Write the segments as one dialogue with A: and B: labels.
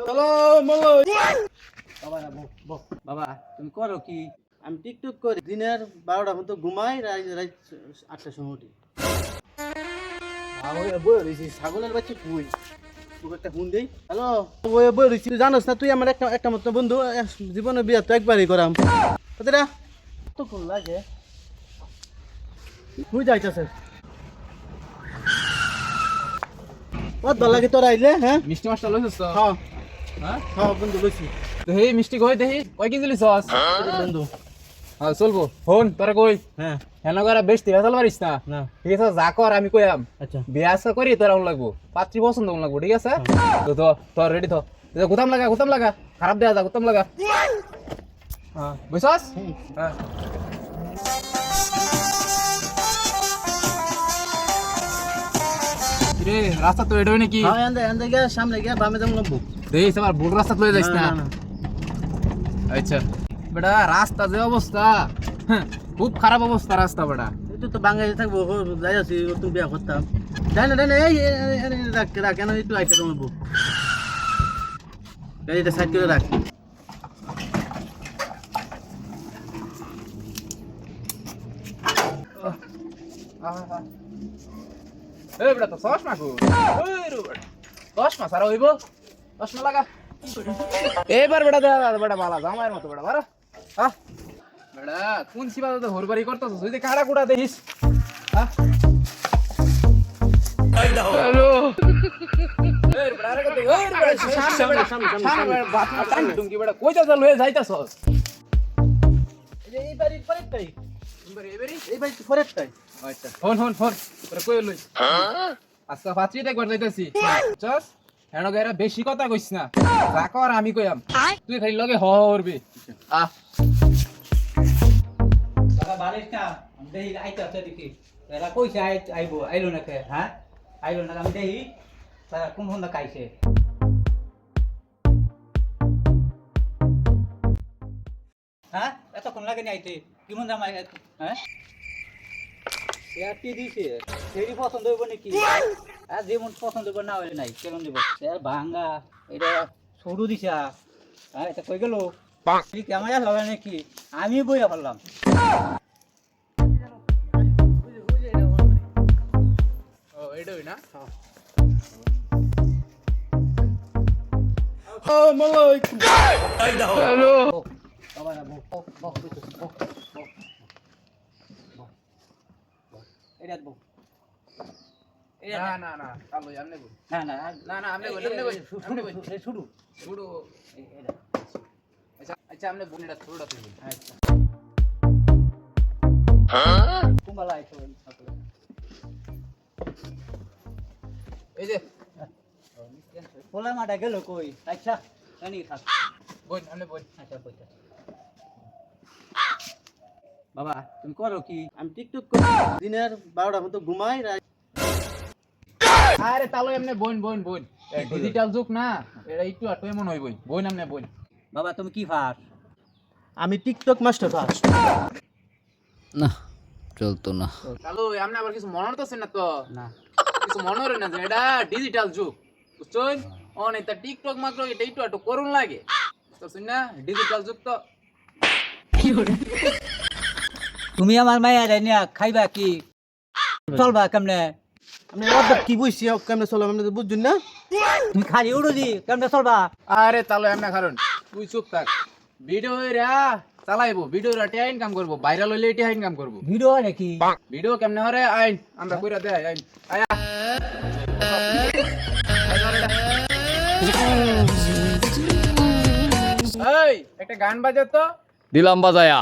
A: চলো মলো
B: বাবা না বাবা তুমি করো কি? আমি টিকটক করি, দিনের 12টা মতো ঘুমাই, রাত 8টার সময় উঠি। ছাগলের বাচ্চা তুই একটা ফোন দেই। হ্যালো বই রয়েছি, তুই জানোস না তুই আমার একটা মতো বন্ধু, জীবনে বিয়া তো একবারই করাম। তোরা তো কোন লাগে তুই যাইতেছে কত ভালো লাগে তোরা আইলে। হ্যাঁ
A: মিষ্টি মাছটা লইছিস তো?
B: হ্যাঁ
A: হ্যাঁ
B: হ্যাঁ বন্ধু লইছি।
A: দেহি মিষ্টি কই দেহি কয় কেজি লিছস?
B: বন্ধু
A: হ্যাঁ চলবো ফোন তোরা কই
B: হ্যাঁ
A: হেন করে বেশি ভেজাল পারিস না।
B: না
A: ঠিক আছে যা কর আমি কইয়াম।
B: আচ্ছা
A: বিয়া আসা করি তোরা লাগবো, পাত্রী পছন্দ লাগবো। ঠিক আছে তো তো তোর রেডি তো গুতাম লাগা খারাপ দেয়া যা গুতাম লাগা। হ্যাঁ বুঝছস? হ্যাঁ রে রাস্তা তো এডই নাকি?
B: হ্যাঁ এন্ড গিয়া সামনে গিয়া বামে যাম লাগবো।
A: দেখ আমার ভুল রাস্তা লয়ে যাইস না।
B: না
A: আচ্ছা বেটা রাস্তা যে অবস্থা, খুব খারাপ অবস্থা রাস্তা বেটা।
B: তুই তো বাঙালি থাকবো, যাই আছি তুমি বিয়া করতাম। যাই না এই রাখ কেন একটু আইতে লাগবো, গাড়িটা সাইড করে রাখ।
A: এই বেটা তো চশমা কো? ওই রো বেটা চশমা সারা হইব, চশমা লাগা। এবার বেটা দে বেটা বালা জামাইয়ের মতো বেটা বারা। হ্যাঁ বেটা কোন সিবাতে তো হরবারি করতেছ, তুই যে কাড়া কুড়া দেখিস। হ্যাঁ হ্যালো এই বেটা আরে কত ওই বেটা সামনে বাত টান দুঙ্গি বেটা কই যা লয়ে যাইতাছস?
B: এই বাড়ির পরেরটাই, এই বাড়ির পরেরটাই।
A: আচ্ছা ফোন তোরা কই লই? আজকে পাত্রী দেখবার যাইতাছি। চস হেন গায়রা বেশি কথা কইছ না, যা কর আমি কইয়াম, তুই খালি লগে হ করবি। আ
B: বাবা বাড়ির না দেই আইতে আছে দেখি, এরা কইছে আইলো না কে? হ্যাঁ আইলো না, আমি দেই তারা কোন ফোনটা খাইছে। হ্যাঁ এতক্ষণ লাগে নি আইতে, কি মন জামাই? হ্যাঁ কি দিছে সেই পছন্দ হইব নাকি? আর যেমন পছন্দ হইব না হইলে নাই কেমন দিব? ভাঙ্গা এটা সরু দিছা। হ্যাঁ এটা কই গেল কেমন হবে নাকি? আমি বইয়া পারলাম।
A: ও এডই না?
B: ও মালাইক
A: হ্যালো
B: বাবা না এটা বউ
A: না না না কালো আমনে বল।
B: না না
A: না না আমনে বল,
B: শুরু
A: শুরু।
B: এটা
A: আচ্ছা আমনে বল, এটা ছোটটা তুই বল।
B: আচ্ছা কুম্বালা আইছো
A: এই যে
B: পোলা মাটা গেল কই? আচ্ছা জানি থাক
A: বল আমনে বল।
B: আচ্ছা কইতা বাবা তুমি করো কি? আমি টিকটক করি, দিনের 12টা মতো ঘুমাই, রাত
A: আরে তালো এমনে বোন ডিজিটাল যুগ না, এটা একটু আটো এমন হইবই। বোন আমনে বোন।
B: বাবা তুমি কি ফাস? আমি টিকটক মাস্টার ফাস।
C: না চলতো না।
A: তালো আমনে আবার কিছু মনে হতেছে না তো?
B: না
A: কিছু মনে হরে না যে এটা ডিজিটাল যুগ, বুঝছই? অন এটা টিকটক মাত্র এটা একটু আটো করুন লাগে, বুঝছস না? ডিজিটাল যুগ তো।
B: তুমি আমার মায়া নিয়া খাইবা কি? চলবা কেমনে? আমি অর্ধেক কি বুঝছি কেমনে চলবা, আমি তো বুঝছুন না। তুমি খালি উড়ো দি কেমনে চলবা?
A: আরে তালো এমনে কারণ তুই চুপ থাক। ভিডিও হইরা চালাইবো, ভিডিও রা ইনকাম করবো, ভাইরাল হইলে এটা ইনকাম করবো।
B: ভিডিও নাকি?
A: ভিডিও কেমনে হরে আইন আমরা কইরা দেই আইন আয়া। এই একটা গান বাজা তো।
C: দিলাম বাজায়া।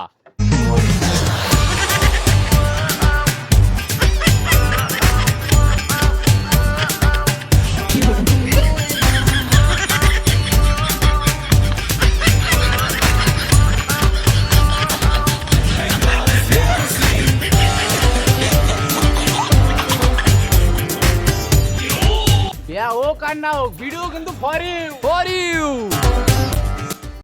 A: ও কান্না হোক, ভিডিও কিন্তু ফর ইউ।